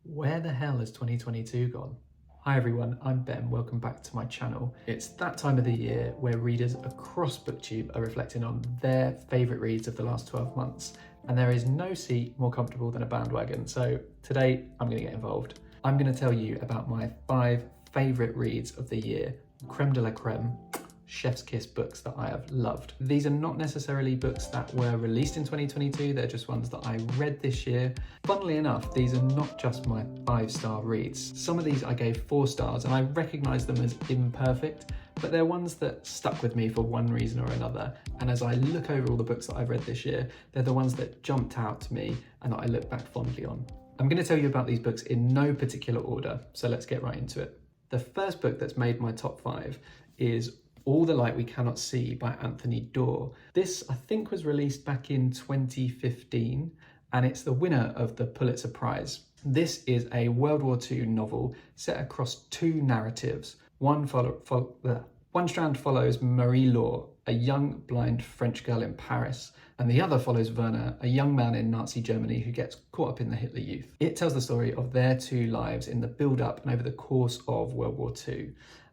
Where the hell has 2022 gone? Hi everyone, I'm Ben, welcome back to my channel. It's that time of the year where readers across BookTube are reflecting on their favourite reads of the last 12 months, and there is no seat more comfortable than a bandwagon, so today I'm going to get involved. I'm going to tell you about my 5 favourite reads of the year, creme de la creme, chef's kiss books that I have loved. These are not necessarily books that were released in 2022, they're just ones that I read this year. Funnily enough, these are not just my 5-star reads. Some of these I gave 4 stars and I recognise them as imperfect, but they're ones that stuck with me for one reason or another. And as I look over all the books that I've read this year, they're the ones that jumped out to me and that I look back fondly on. I'm going to tell you about these books in no particular order, so let's get right into it. The first book that's made my top 5 is All the Light We Cannot See by Anthony Doerr. This, I think, was released back in 2015, and it's the winner of the Pulitzer Prize. This is a World War II novel set across 2 narratives. One strand follows Marie-Laure, a young blind French girl in Paris, and the other follows Werner, a young man in Nazi Germany who gets caught up in the Hitler Youth. It tells the story of their 2 lives in the build-up and over the course of World War II.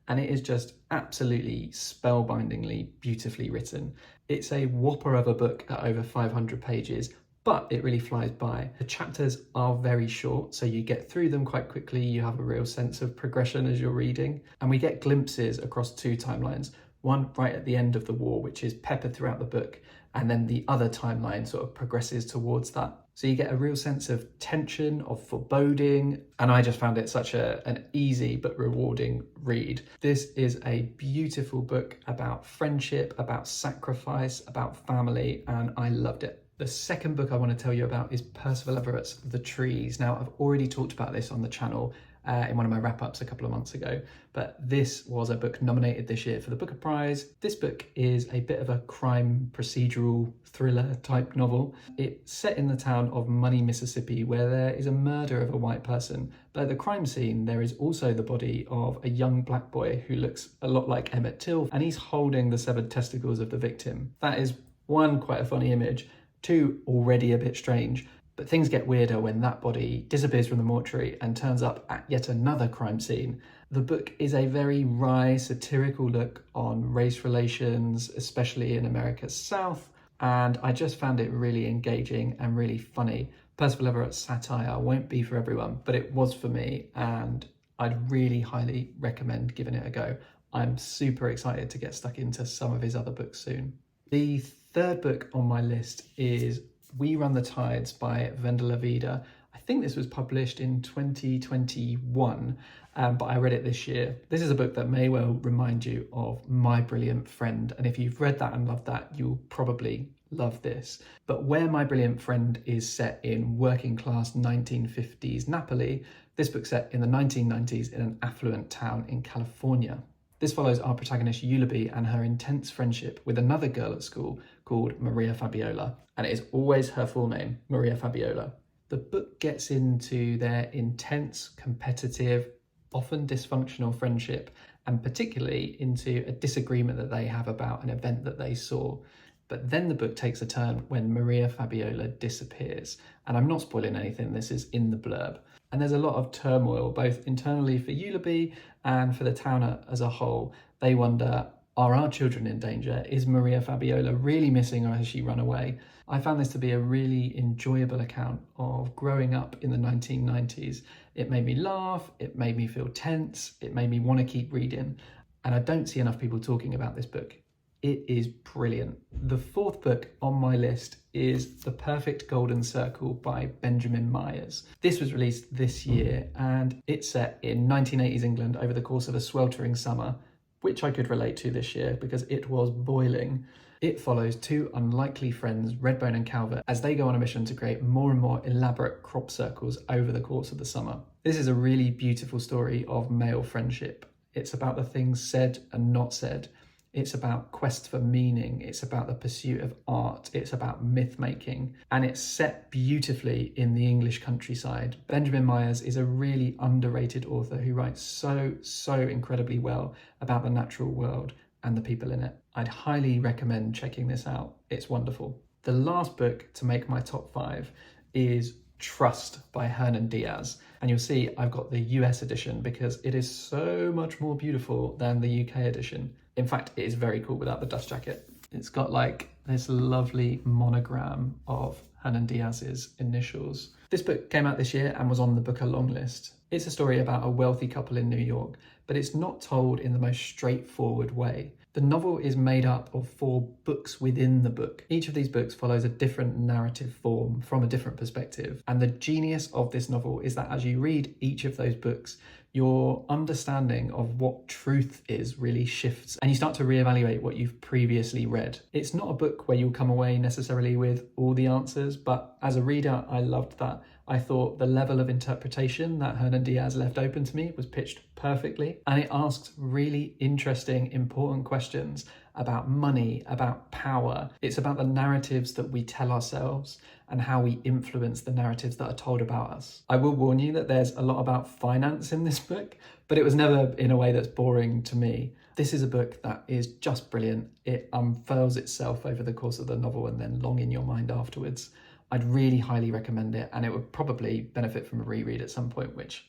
And it is just absolutely spellbindingly beautifully written. It's a whopper of a book at over 500 pages, but it really flies by. The chapters are very short, so you get through them quite quickly. You have a real sense of progression as you're reading. And we get glimpses across 2 timelines. One right at the end of the war, which is peppered throughout the book, and then the other timeline sort of progresses towards that. So you get a real sense of tension, of foreboding, and I just found it such an easy but rewarding read. This is a beautiful book about friendship, about sacrifice, about family, and I loved it. The second book I want to tell you about is Percival Everett's The Trees. Now, I've already talked about this on the channel in one of my wrap-ups a couple of months ago, but this was a book nominated this year for the Booker Prize. This book is a bit of a crime procedural thriller type novel. It's set in the town of Money, Mississippi, where there is a murder of a white person, but at the crime scene there is also the body of a young black boy who looks a lot like Emmett Till, and he's holding the severed testicles of the victim. That is, 1, quite a funny image, 2, already a bit strange. But things get weirder when that body disappears from the mortuary and turns up at yet another crime scene. The book is a very wry, satirical look on race relations, especially in America's South, and I just found it really engaging and really funny. Percival Everett's satire won't be for everyone, but it was for me, and I'd really highly recommend giving it a go. I'm super excited to get stuck into some of his other books soon. The third book on my list is We Run the Tides by Vendela Vida. I think this was published in 2021, but I read it this year. This is a book that may well remind you of My Brilliant Friend, and if you've read that and loved that, you'll probably love this. But where My Brilliant Friend is set in working class 1950s Napoli, this book's set in the 1990s in an affluent town in California. This follows our protagonist Eulaby and her intense friendship with another girl at school called Maria Fabiola, and it is always her full name, Maria Fabiola. The book gets into their intense, competitive, often dysfunctional friendship, and particularly into a disagreement that they have about an event that they saw. But then the book takes a turn when Maria Fabiola disappears. And I'm not spoiling anything, this is in the blurb. And there's a lot of turmoil, both internally for Eulaby and for the town as a whole. They wonder, are our children in danger? Is Maria Fabiola really missing, or has she run away? I found this to be a really enjoyable account of growing up in the 1990s. It made me laugh, it made me feel tense, it made me want to keep reading. And I don't see enough people talking about this book. It is brilliant. The 4th book on my list is The Perfect Golden Circle by Benjamin Myers. This was released this year, and it's set in 1980s England over the course of a sweltering summer, which I could relate to this year because it was boiling. It follows 2 unlikely friends, Redbone and Calvert, as they go on a mission to create more and more elaborate crop circles over the course of the summer. This is a really beautiful story of male friendship. It's about the things said and not said. It's about quest for meaning, it's about the pursuit of art, it's about myth making, and it's set beautifully in the English countryside. Benjamin Myers is a really underrated author who writes so incredibly well about the natural world and the people in it. I'd highly recommend checking this out, it's wonderful. The last book to make my top 5 is Trust by Hernan Diaz. And you'll see I've got the US edition because it is so much more beautiful than the UK edition. In fact, it is very cool without the dust jacket. It's got like this lovely monogram of Hernan Diaz's initials. This book came out this year and was on the Booker long list. It's a story about a wealthy couple in New York, but it's not told in the most straightforward way. The novel is made up of 4 books within the book. Each of these books follows a different narrative form from a different perspective. And the genius of this novel is that as you read each of those books, your understanding of what truth is really shifts and you start to reevaluate what you've previously read. It's not a book where you'll come away necessarily with all the answers, but as a reader, I loved that. I thought the level of interpretation that Hernan Diaz left open to me was pitched perfectly, and it asked really interesting, important questions about money, about power. It's about the narratives that we tell ourselves and how we influence the narratives that are told about us. I will warn you that there's a lot about finance in this book, but it was never in a way that's boring to me. This is a book that is just brilliant. It unfurls itself over the course of the novel and then long in your mind afterwards. I'd really highly recommend it, and it would probably benefit from a reread at some point, which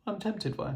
I'm tempted by.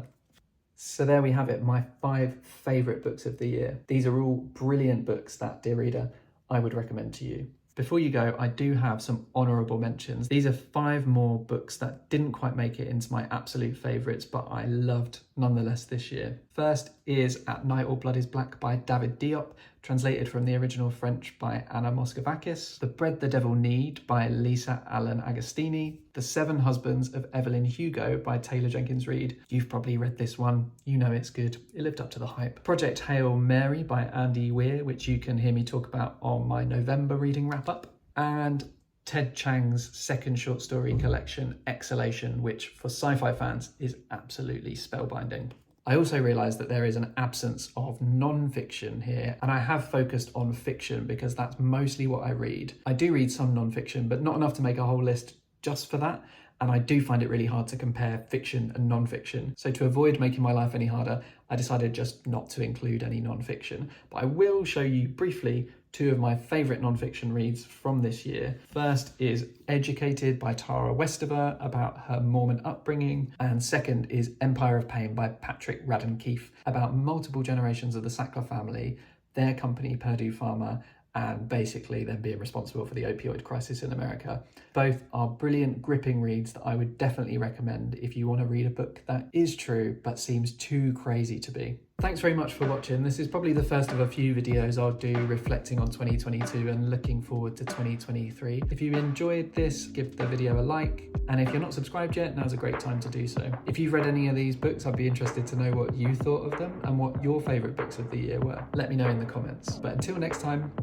So there we have it, my 5 favourite books of the year. These are all brilliant books that, dear reader, I would recommend to you. Before you go, I do have some honourable mentions. These are 5 more books that didn't quite make it into my absolute favourites, but I loved nonetheless this year. First is At Night All Blood is Black by David Diop, translated from the original French by Anna Moscovakis. The Bread the Devil Need by Lisa Allen Agostini. The 7 Husbands of Evelyn Hugo by Taylor Jenkins Reid. You've probably read this one. You know it's good. It lived up to the hype. Project Hail Mary by Andy Weir, which you can hear me talk about on my November reading wrap-up. And Ted Chiang's second short story collection, Exhalation, which for sci-fi fans is absolutely spellbinding. I also realised that there is an absence of non-fiction here, and I have focused on fiction because that's mostly what I read. I do read some non-fiction, but not enough to make a whole list just for that, and I do find it really hard to compare fiction and non-fiction. So to avoid making my life any harder, I decided just not to include any non-fiction. But I will show you briefly 2 of my favourite non-fiction reads from this year. First is Educated by Tara Westover, about her Mormon upbringing, and second is Empire of Pain by Patrick Radden Keefe, about multiple generations of the Sackler family, their company Purdue Pharma, and basically them being responsible for the opioid crisis in America. Both are brilliant, gripping reads that I would definitely recommend if you want to read a book that is true but seems too crazy to be. Thanks very much for watching. This is probably the first of a few videos I'll do reflecting on 2022 and looking forward to 2023. If you enjoyed this, give the video a like, and if you're not subscribed yet, now's a great time to do so. If you've read any of these books, I'd be interested to know what you thought of them and what your favourite books of the year were. Let me know in the comments. But until next time,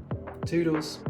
toodles.